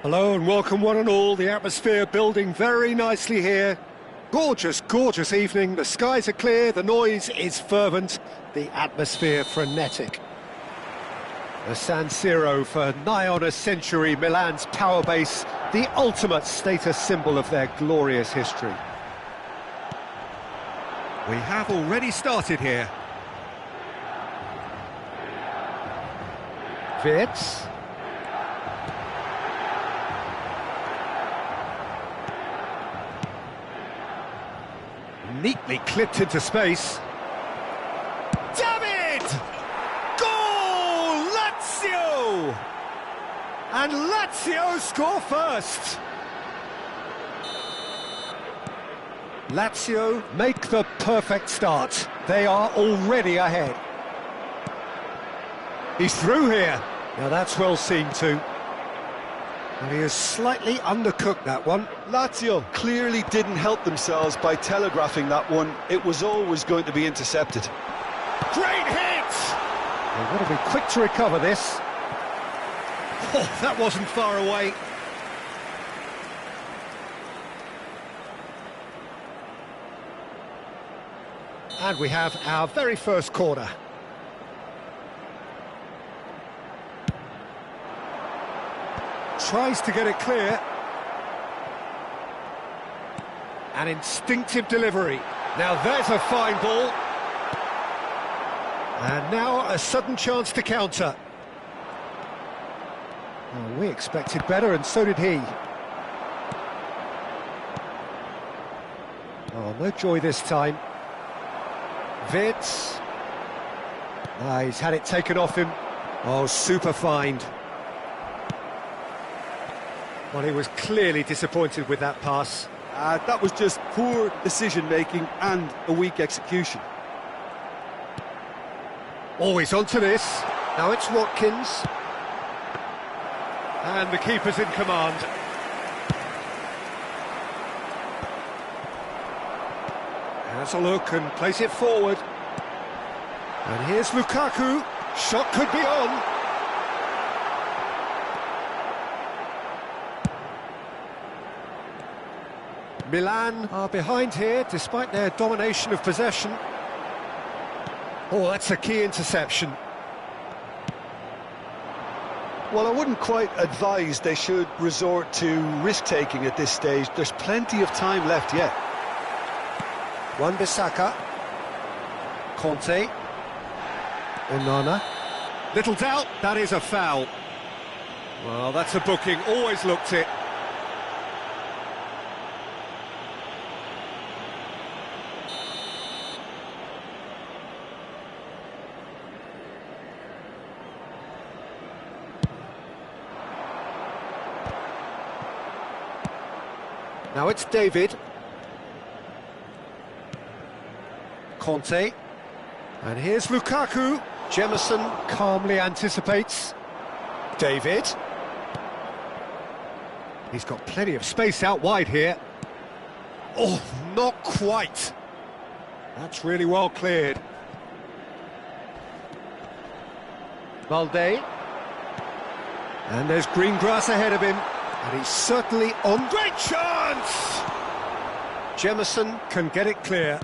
Hello and welcome one and all, the atmosphere building very nicely here. Gorgeous, gorgeous evening, the skies are clear, the noise is fervent, the atmosphere frenetic. The San Siro for nigh on a century, Milan's power base, the ultimate status symbol of their glorious history. We have already started here. Wirtz. Neatly clipped into space. David! Goal! Lazio! And Lazio score first. Lazio make the perfect start. They are already ahead. He's through here. Now that's well seen too. And he has slightly undercooked that one. Lazio clearly didn't help themselves by telegraphing that one. It was always going to be intercepted. Great hit! They've got to be quick to recover this. Oh, that wasn't far away. And we have our very first corner. Tries to get it clear. An instinctive delivery. Now there's a fine ball. And now a sudden chance to counter. Oh, we expected better, and so did he. Oh, no joy this time. Wirtz. Ah, he's had it taken off him. Oh, super find. Well, he was clearly disappointed with that pass. That was just poor decision-making and a weak execution. Always onto this. Now it's Watkins. And the keeper's in command. Has a look and plays it forward. And here's Lukaku. Shot could be on. Milan are behind here, despite their domination of possession. Oh, that's a key interception. Well, I wouldn't quite advise they should resort to risk-taking at this stage. There's plenty of time left yet. Wan-Bissaka. Conte. Onana. Little doubt, that is a foul. Well, that's a booking, always looked it. Now it's David. Conte. And here's Lukaku. Jemison calmly anticipates. David. He's got plenty of space out wide here. Oh, not quite. That's really well cleared. Valde. And there's green grass ahead of him. And he's certainly on. Great chance! Jemison can get it clear.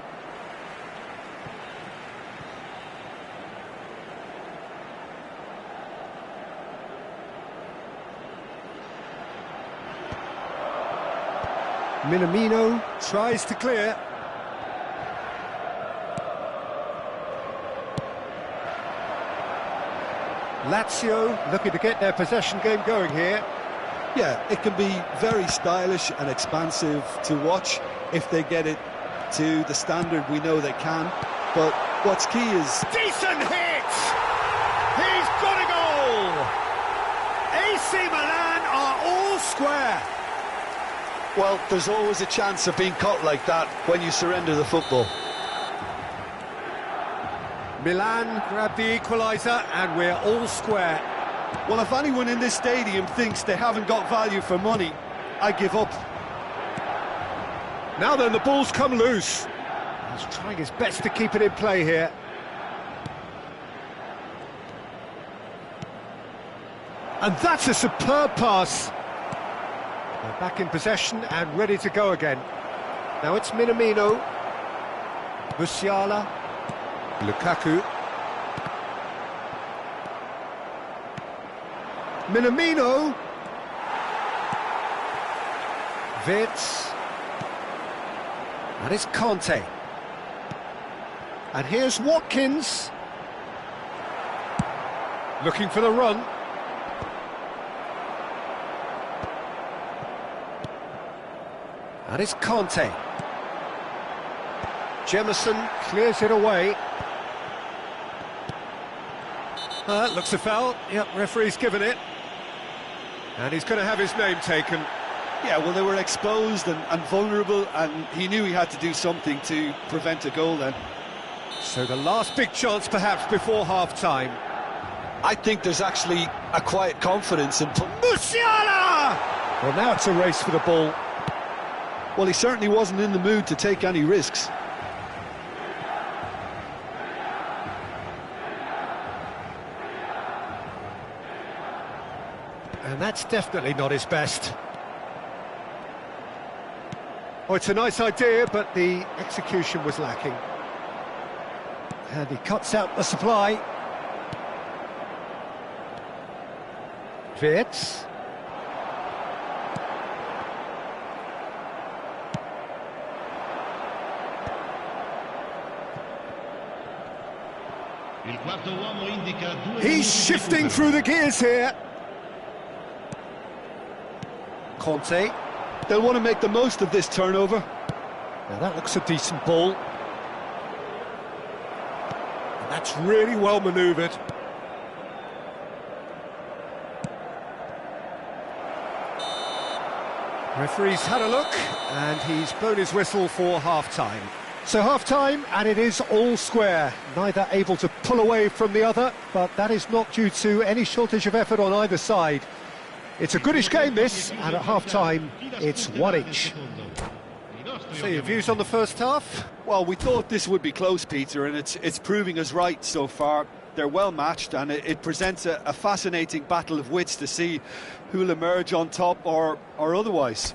Minamino tries to clear. Lazio looking to get their possession game going here. Yeah, it can be very stylish and expansive to watch if they get it to the standard we know they can. But what's key is... Decent hit! He's got a goal! AC Milan are all square. Well, there's always a chance of being caught like that when you surrender the football. Milan grab the equaliser and we're all square. Well, if anyone in this stadium thinks they haven't got value for money, I give up. Now then, the ball's come loose. He's trying his best to keep it in play here. And that's a superb pass. They're back in possession and ready to go again. Now it's Minamino. Musiala. Lukaku. Minamino. Wirtz. And it's Conte. And here's Watkins. Looking for the run. And it's Conte. Jemison clears it away. Looks a foul. Yep, referee's given it. And he's going to have his name taken. Yeah, well, they were exposed and vulnerable, and he knew he had to do something to prevent a goal then. So the last big chance perhaps before half-time. I think there's actually a quiet confidence in... Musiala! Well, now it's a race for the ball. Well, he certainly wasn't in the mood to take any risks. And that's definitely not his best. Oh, it's a nice idea, but the execution was lacking. And he cuts out the supply. Wirtz. He's shifting through the gears here. Conte. They'll want to make the most of this turnover. Now that looks a decent ball. And that's really well manoeuvred. Referee's had a look, and he's blown his whistle for half-time. So half-time, and it is all square. Neither able to pull away from the other, but that is not due to any shortage of effort on either side. It's a goodish game, this, and at half-time, it's one each. So your views on the first half? Well, we thought this would be close, Peter, and it's proving us right so far. They're well matched, and it presents a fascinating battle of wits to see who'll emerge on top or otherwise.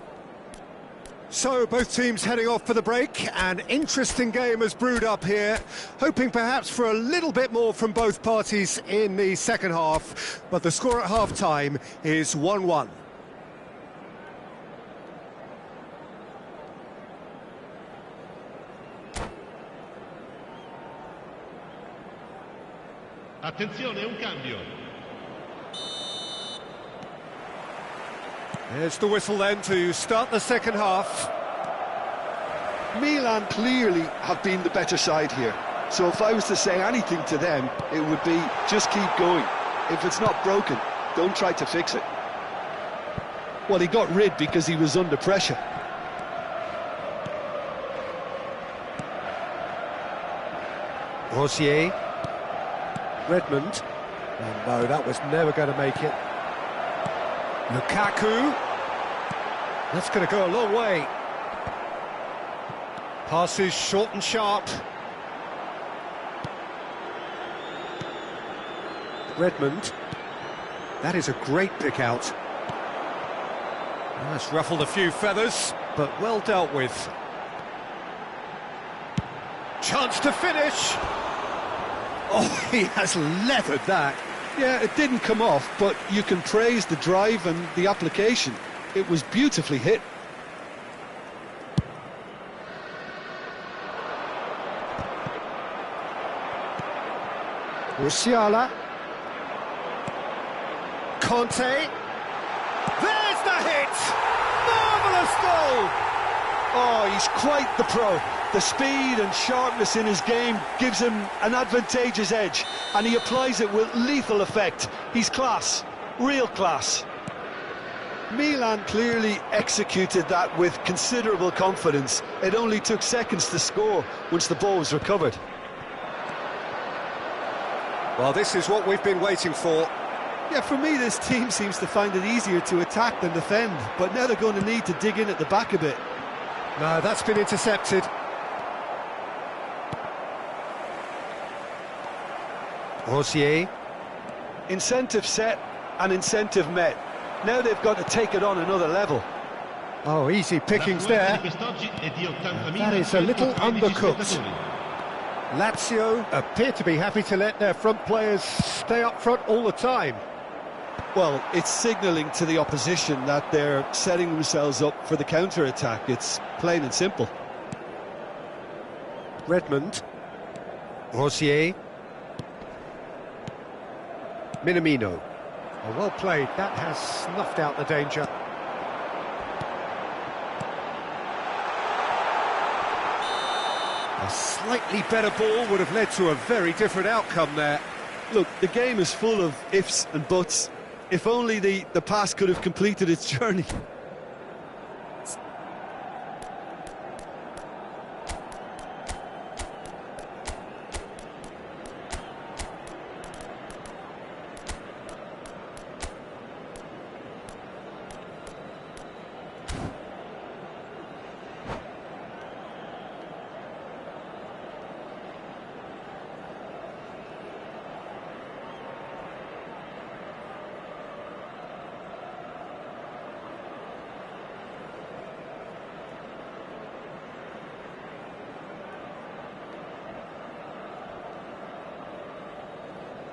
So both teams heading off for the break. An interesting game has brewed up here, hoping perhaps for a little bit more from both parties in the second half, but the score at half-time is 1-1. Attenzione, un cambio. There's the whistle then to start the second half. Milan clearly have been the better side here. So if I was to say anything to them, it would be just keep going. If it's not broken, don't try to fix it. Well, he got rid because he was under pressure. Rosier. Redmond. And no, that was never going to make it. Lukaku. That's going to go a long way. Passes short and sharp. Redmond. That is a great pick out. That's ruffled a few feathers, but well dealt with. Chance to finish. Oh, he has leathered that. Yeah, it didn't come off, but you can praise the drive and the application. It was beautifully hit. Musiala. Conte. There's the hit! Marvellous goal! Oh, he's quite the pro. The speed and sharpness in his game gives him an advantageous edge, and he applies it with lethal effect. He's class, real class. Milan clearly executed that with considerable confidence. It only took seconds to score once the ball was recovered. Well, this is what we've been waiting for. Yeah, for me, this team seems to find it easier to attack than defend, but now they're going to need to dig in at the back a bit. No, that's been intercepted. Rosier. Incentive set and incentive met. Now they've got to take it on another level. Oh, easy pickings there. That is a little undercooked. Lazio appear to be happy to let their front players stay up front all the time. Well, it's signalling to the opposition that they're setting themselves up for the counter-attack. It's plain and simple. Redmond. Rosier. Minamino. Oh, well played. That has snuffed out the danger. A slightly better ball would have led to a very different outcome there. Look, the game is full of ifs and buts. If only the pass could have completed its journey.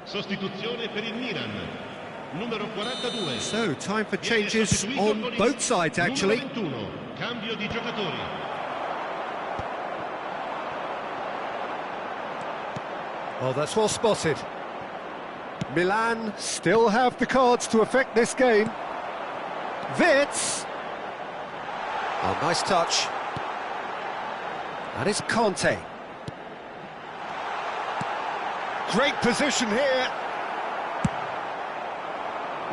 Sostituzione per il Milan. Numero 42. So, time for changes on both sides, actually. Numero 21. Cambio di giocatori. Oh, that's well spotted. Milan still have the cards to affect this game. Vitz. Oh, nice touch. That is Conte. Great position here.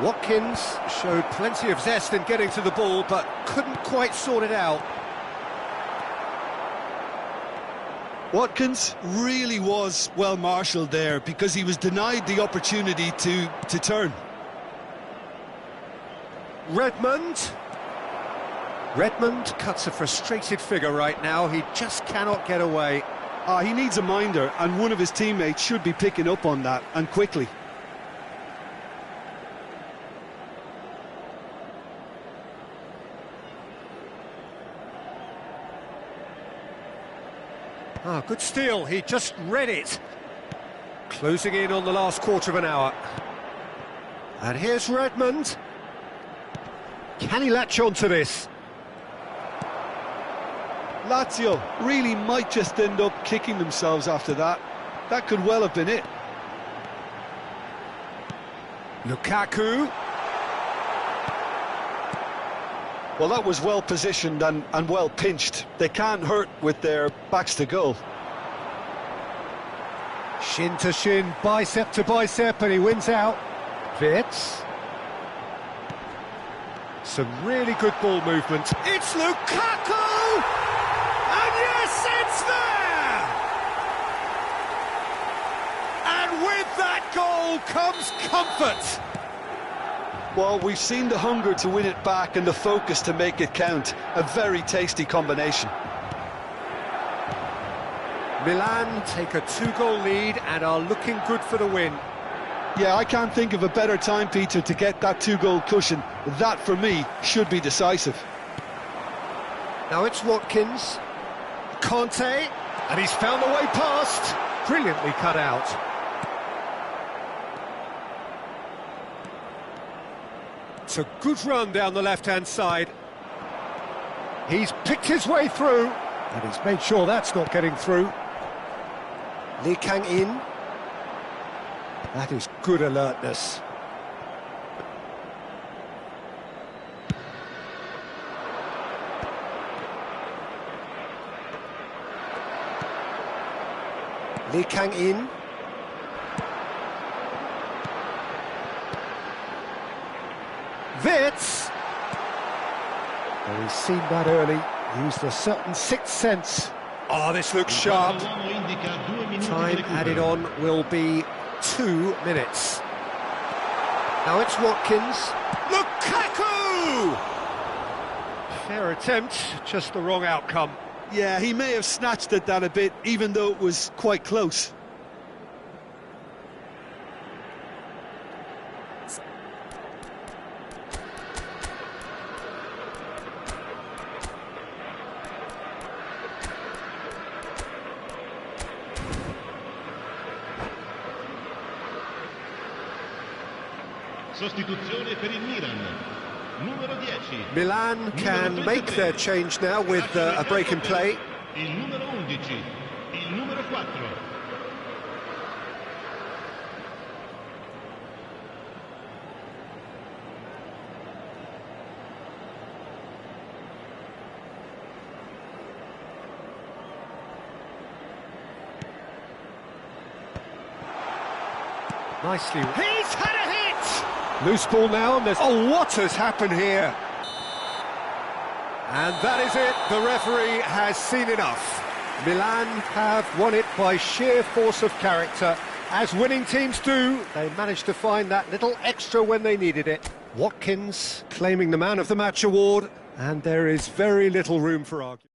Watkins showed plenty of zest in getting to the ball, but couldn't quite sort it out. Watkins really was well marshalled there because he was denied the opportunity to turn. Redmond. Redmond cuts a frustrated figure right now. He just cannot get away. He needs a minder, and one of his teammates should be picking up on that, and quickly. Ah, good steal, he just read it. Closing in on the last quarter of an hour. And here's Redmond. Can he latch on to this? Lazio really might just end up kicking themselves after that. That could well have been it. Lukaku. Well, that was well positioned and well pinched. They can't hurt with their backs to goal. Shin to shin, bicep to bicep, and he wins out. Vitz. Some really good ball movement. It's Lukaku! And yes, it's there! And with that goal comes comfort. Well, we've seen the hunger to win it back and the focus to make it count. A very tasty combination. Milan take a 2-goal lead and are looking good for the win. Yeah, I can't think of a better time, Peter, to get that 2-goal cushion. That, for me, should be decisive. Now it's Watkins. Conte. And he's found the way past. Brilliantly cut out. It's a good run down the left-hand side. He's picked his way through. And he's made sure that's not getting through. Lee Kang-in. That is good alertness. Lee Kang-in. Vitz. Well, he's seen that early. Used a certain sixth sense. Oh, this looks sharp. Time added on will be 2 minutes. Now it's Watkins. Lukaku! Fair attempt, just the wrong outcome. Yeah, he may have snatched at that a bit, even though it was quite close. Sostituzione per il Milan. Numero 10. Milan can make their change now with a break in play. Il numero 11. Il numero 4. Nicely. He's had a hit! Loose ball now, and there's... Oh, what has happened here? And that is it. The referee has seen enough. Milan have won it by sheer force of character. As winning teams do, they managed to find that little extra when they needed it. Watkins claiming the Man of the Match award, and there is very little room for argument.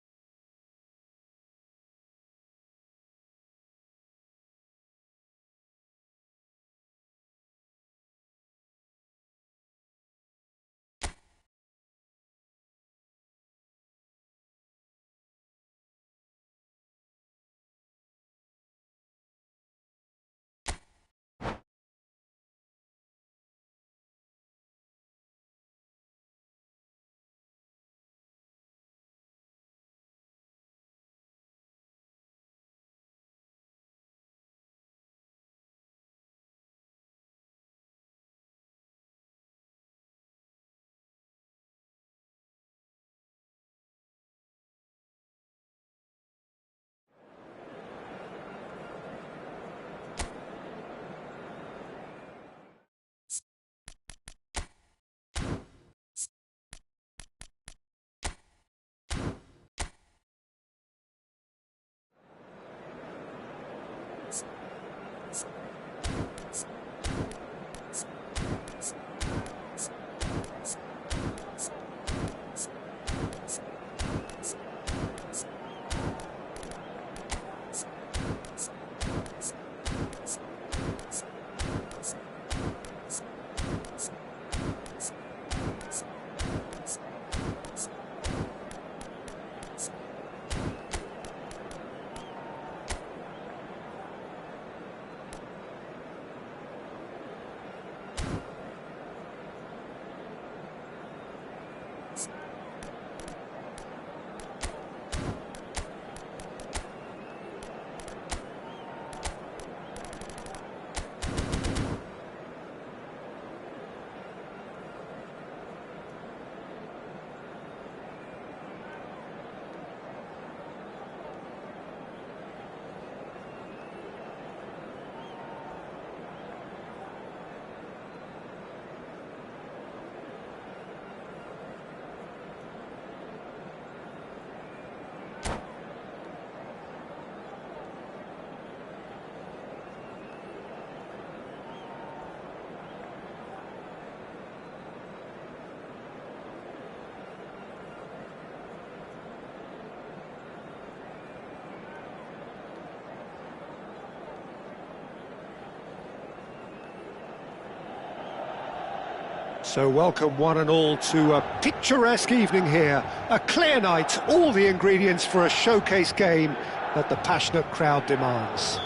So welcome one and all to a picturesque evening here. A clear night, all the ingredients for a showcase game that the passionate crowd demands.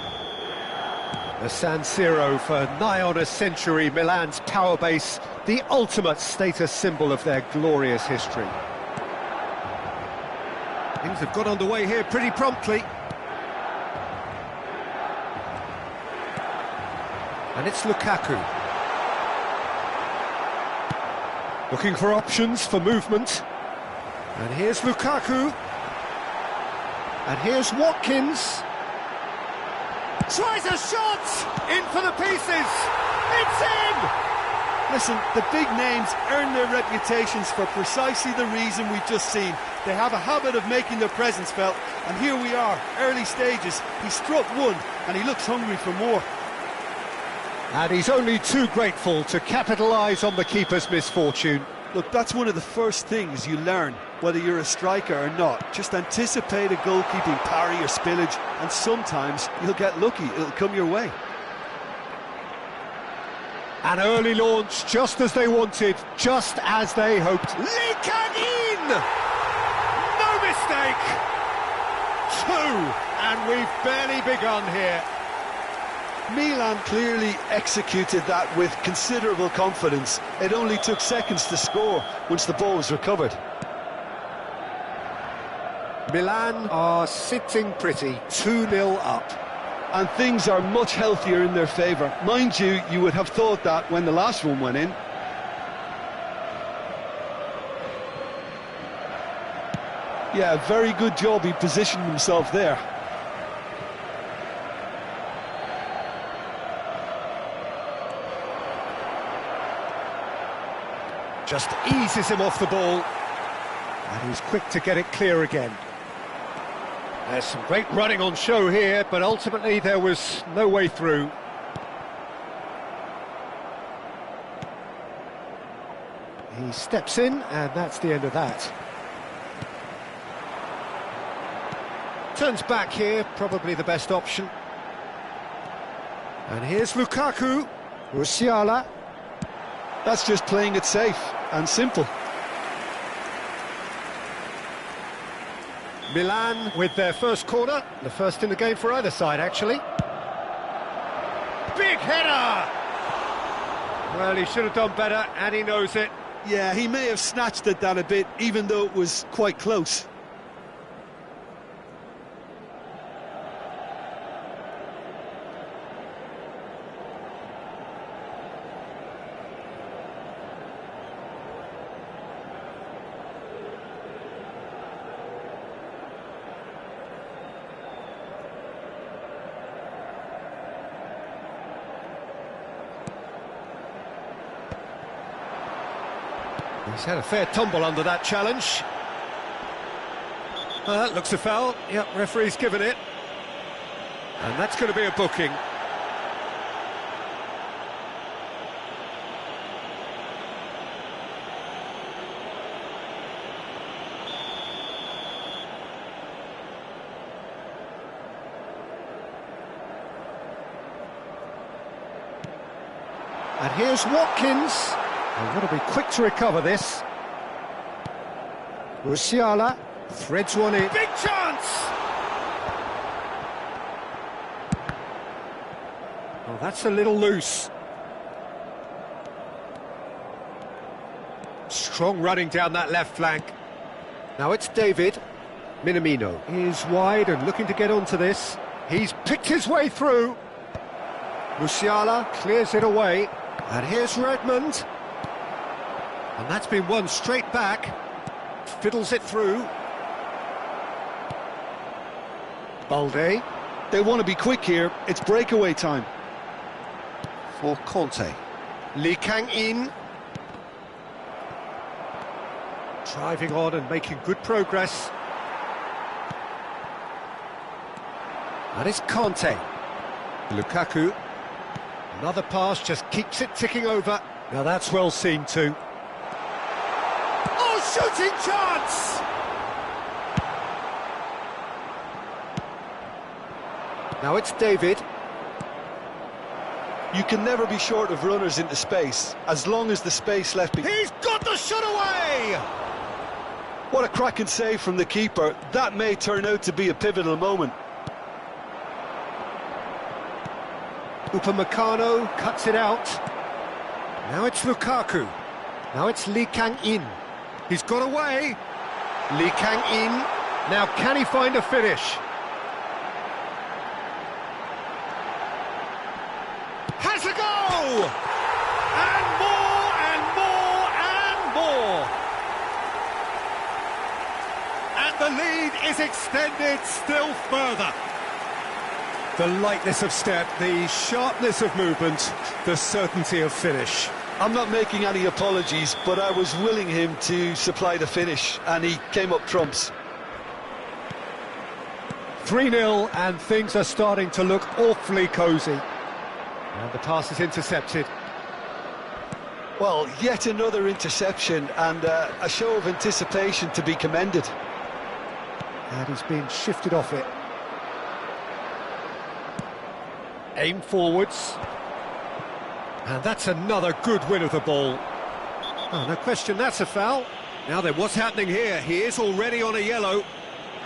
The San Siro for nigh on a century, Milan's power base, the ultimate status symbol of their glorious history. Things have got underway here pretty promptly. And it's Lukaku. Looking for options for movement. And here's Lukaku. And here's Watkins. Tries a shot! In for the pieces! It's in! Listen, the big names earn their reputations for precisely the reason we've just seen. They have a habit of making their presence felt, and here we are, early stages. He struck one, and he looks hungry for more. And he's only too grateful to capitalise on the keeper's misfortune. Look, that's one of the first things you learn, whether you're a striker or not. Just anticipate a goalkeeping parry or spillage, and sometimes you'll get lucky, it'll come your way. An early launch, just as they wanted, just as they hoped. Liga in! No mistake! Two, and we've barely begun here. Milan clearly executed that with considerable confidence. It only took seconds to score once the ball was recovered. Milan are sitting pretty, 2-0 up. And things are much healthier in their favour. Mind you, you would have thought that when the last one went in. Yeah, very good job, he positioned himself there. Just eases him off the ball. And he's quick to get it clear again. There's some great running on show here, but ultimately there was no way through. He steps in, and that's the end of that. Turns back here, probably the best option. And here's Lukaku. Musiala. That's just playing it safe and simple. Milan with their first corner, the first in the game for either side, actually. Big header! Well, he should have done better, and he knows it. Yeah, he may have snatched at that a bit, even though it was quite close. He's had a fair tumble under that challenge. That looks a foul. Yep, referee's given it. And that's going to be a booking. And here's Watkins. They've got to be quick to recover this. Musiala threads one in. Big chance! Oh, that's a little loose. Strong running down that left flank. Now it's David. Minamino is wide and looking to get onto this. He's picked his way through. Musiala clears it away. And here's Redmond. And that's been won straight back. Fiddles it through. Balde. They want to be quick here. It's breakaway time. For Conte. Lee Kang-in. Driving on and making good progress. That is Conte. Lukaku. Another pass, just keeps it ticking over. Now that's well seen too. Oh, shooting chance! Now it's David. You can never be short of runners into space, as long as the space left behind. He's got the shot away! What a cracking save from the keeper. That may turn out to be a pivotal moment. Upamecano cuts it out. Now it's Lukaku. Now it's Lee Kang-in. He's got away. Lee Kang-in. Now can he find a finish? Has a go! And more and more and more. And the lead is extended still further. The lightness of step, the sharpness of movement, the certainty of finish. I'm not making any apologies, but I was willing him to supply the finish, and he came up trumps. 3-0, and things are starting to look awfully cosy. And the pass is intercepted. Well, yet another interception, and a show of anticipation to be commended. And he's been shifted off it. Aim forwards. And that's another good win of the ball. Oh, no question, that's a foul. Now then, what's happening here? He is already on a yellow.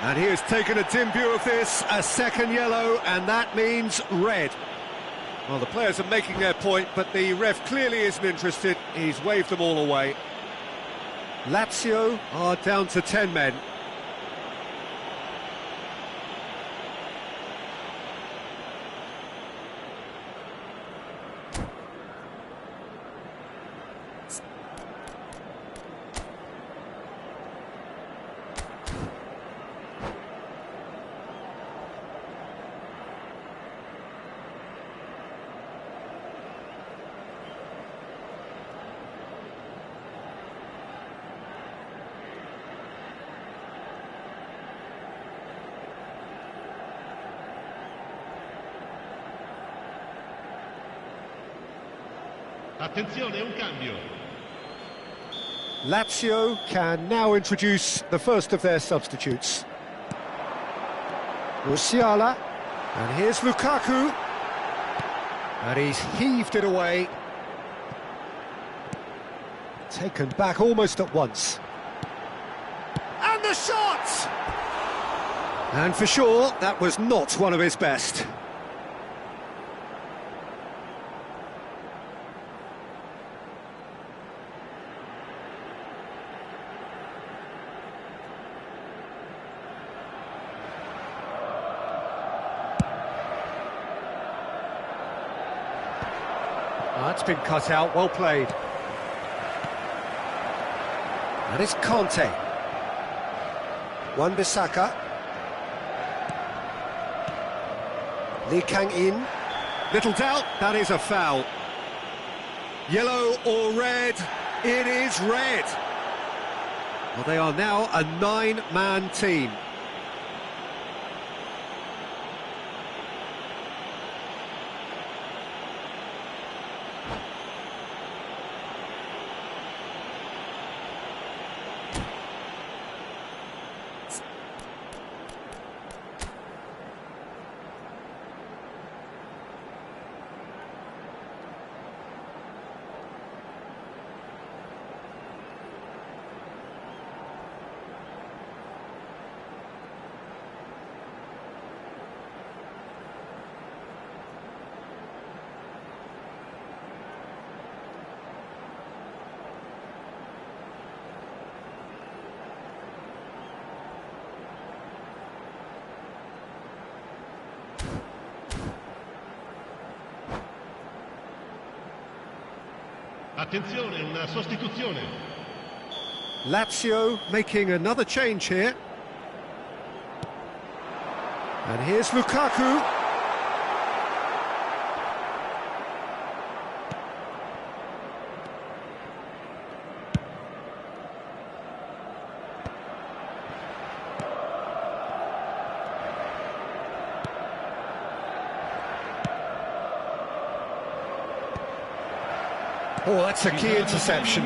And he has taken a dim view of this, a second yellow, and that means red. Well, the players are making their point, but the ref clearly isn't interested. He's waved them all away. Lazio are down to 10 men. Attenzione, un cambio. Lazio can now introduce the first of their substitutes. Musiala, and here's Lukaku, and he's heaved it away. Taken back almost at once. And the shot! And for sure, that was not one of his best. That's been cut out, well played. And it's Conte. Wan-Bissaka. Lee Kang-in. Little doubt, that is a foul. Yellow or red? It is red. Well, they are now a 9-man team. Attenzione, una sostituzione. Lazio making another change here. And here's Lukaku. Oh, that's a key interception.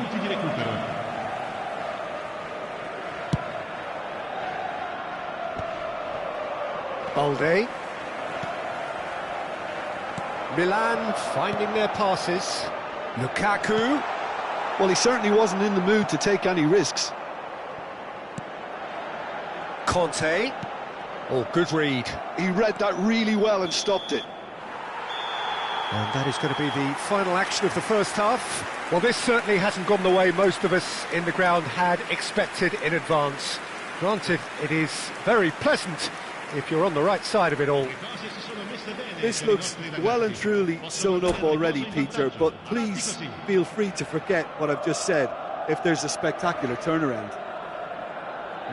Balde. Milan finding their passes. Lukaku. Well, he certainly wasn't in the mood to take any risks. Conte. Oh, good read. He read that really well and stopped it. And that is going to be the final action of the first half. Well, this certainly hasn't gone the way most of us in the ground had expected in advance. Granted, it is very pleasant if you're on the right side of it all. This looks well and truly sewn up already, Peter, but please feel free to forget what I've just said if there's a spectacular turnaround.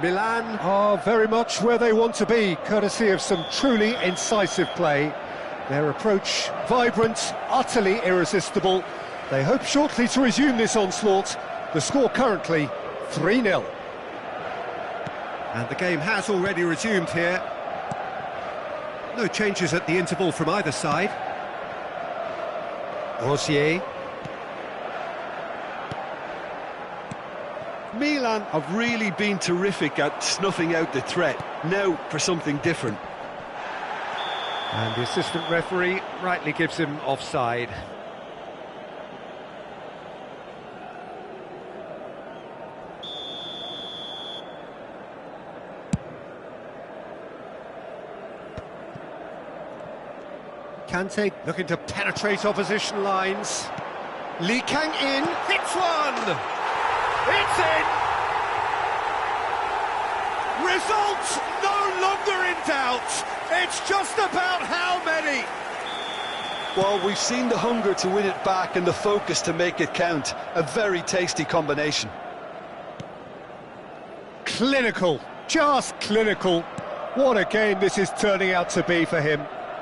Milan are very much where they want to be, courtesy of some truly incisive play. Their approach vibrant, utterly irresistible. They hope shortly to resume this onslaught. The score currently 3-0. And the game has already resumed here. No changes at the interval from either side. Rosier. Milan have really been terrific at snuffing out the threat. Now for something different. And the assistant referee rightly gives him offside. Kante looking to penetrate opposition lines. Lee Kang in, hits one! It's in! Results no longer in doubt. It's just about how many. Well, we've seen the hunger to win it back and the focus to make it count. A very tasty combination. Clinical, just clinical. What a game this is turning out to be for him.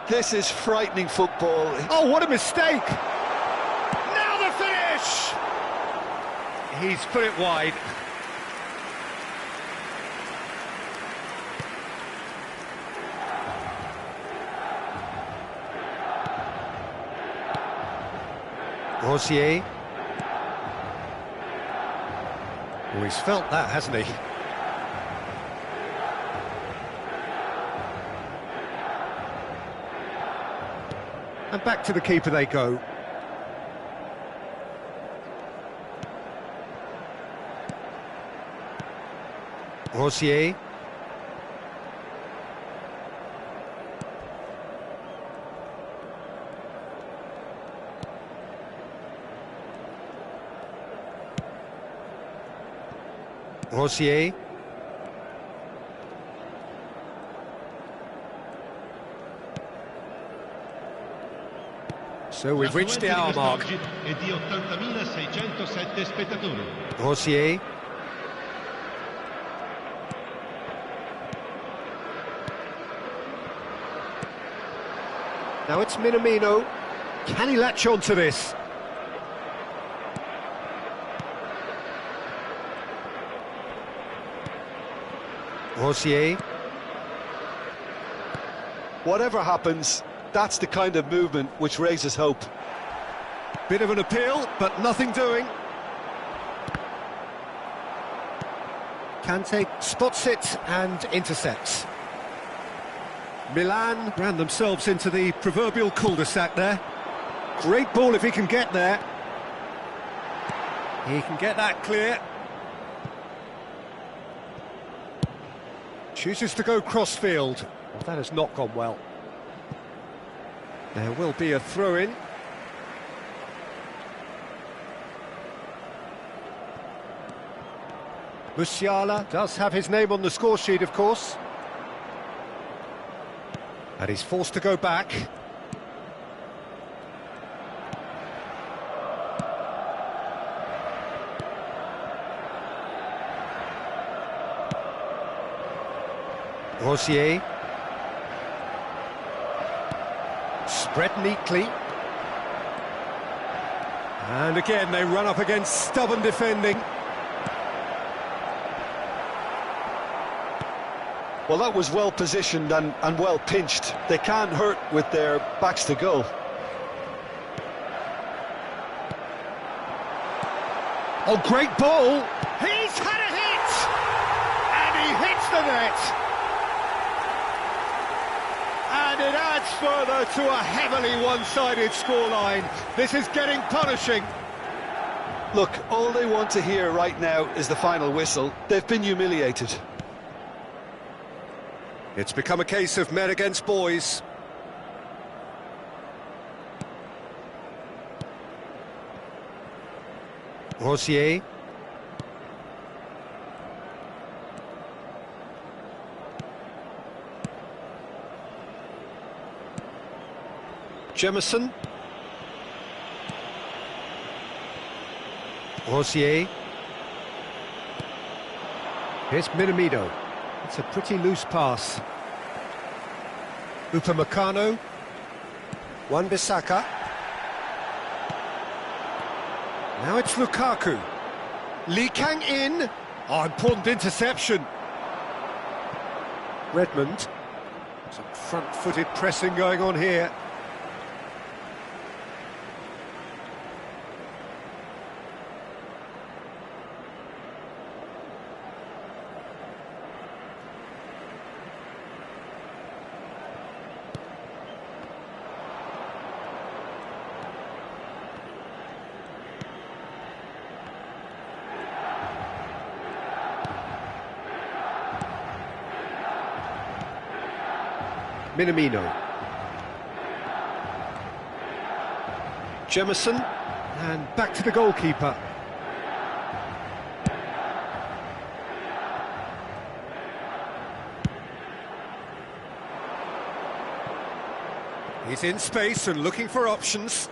This is frightening football. Oh, what a mistake! Now the finish! He's put it wide. Rosier. Oh, he's felt that, hasn't he? And back to the keeper they go. Rosier. Rosier. So we've reached the hour mark. È di 80.607 spettatori. Rosier. Now it's Minamino. Can he latch on to this? Rosier. Whatever happens, that's the kind of movement which raises hope. Bit of an appeal, but nothing doing. Kante spots it and intercepts. Milan ran themselves into the proverbial cul-de-sac there. Great ball if he can get there. He can get that clear. Chooses to go cross-field. Well, that has not gone well. There will be a throw-in. Musiala does have his name on the score sheet, of course. And he's forced to go back. Rosier. Spread neatly. And again, they run up against stubborn defending. Well, that was well positioned and well pinched. They can't hurt with their backs to goal. Oh, great ball! He's had a hit! And he hits the net! And it adds further to a heavily one-sided scoreline. This is getting punishing. Look, all they want to hear right now is the final whistle. They've been humiliated. It's become a case of men against boys. Rosier. Jemison. Rosier. Here's Minamino. It's a pretty loose pass. Upamecano. Wan-Bissaka. Now it's Lukaku. Lee Kang in. Oh, important interception. Redmond. Some front-footed pressing going on here. Minamino. Jemison, and back to the goalkeeper. He's in space and looking for options.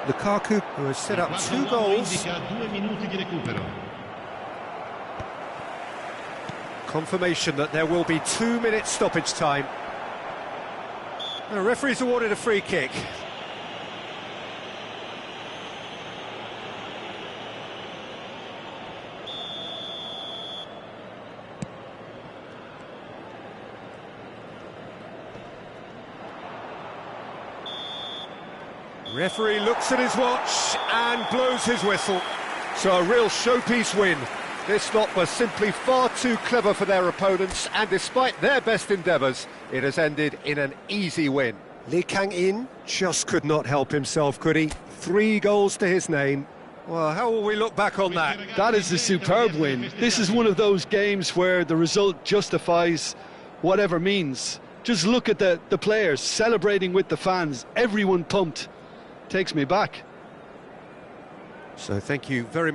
Lukaku, who has set up 2 goals. 2 minuti di recupero. Confirmation that there will be 2-minute stoppage time. The referee's awarded a free kick. Referee looks at his watch and blows his whistle. So a real showpiece win. This lot was simply far too clever for their opponents, and despite their best endeavours, it has ended in an easy win. Lee Kang-in just could not help himself, could he? 3 goals to his name. Well, how will we look back on that? That is a superb win. This is one of those games where the result justifies whatever means. Just look at the players celebrating with the fans, everyone pumped. Takes me back. So thank you very much.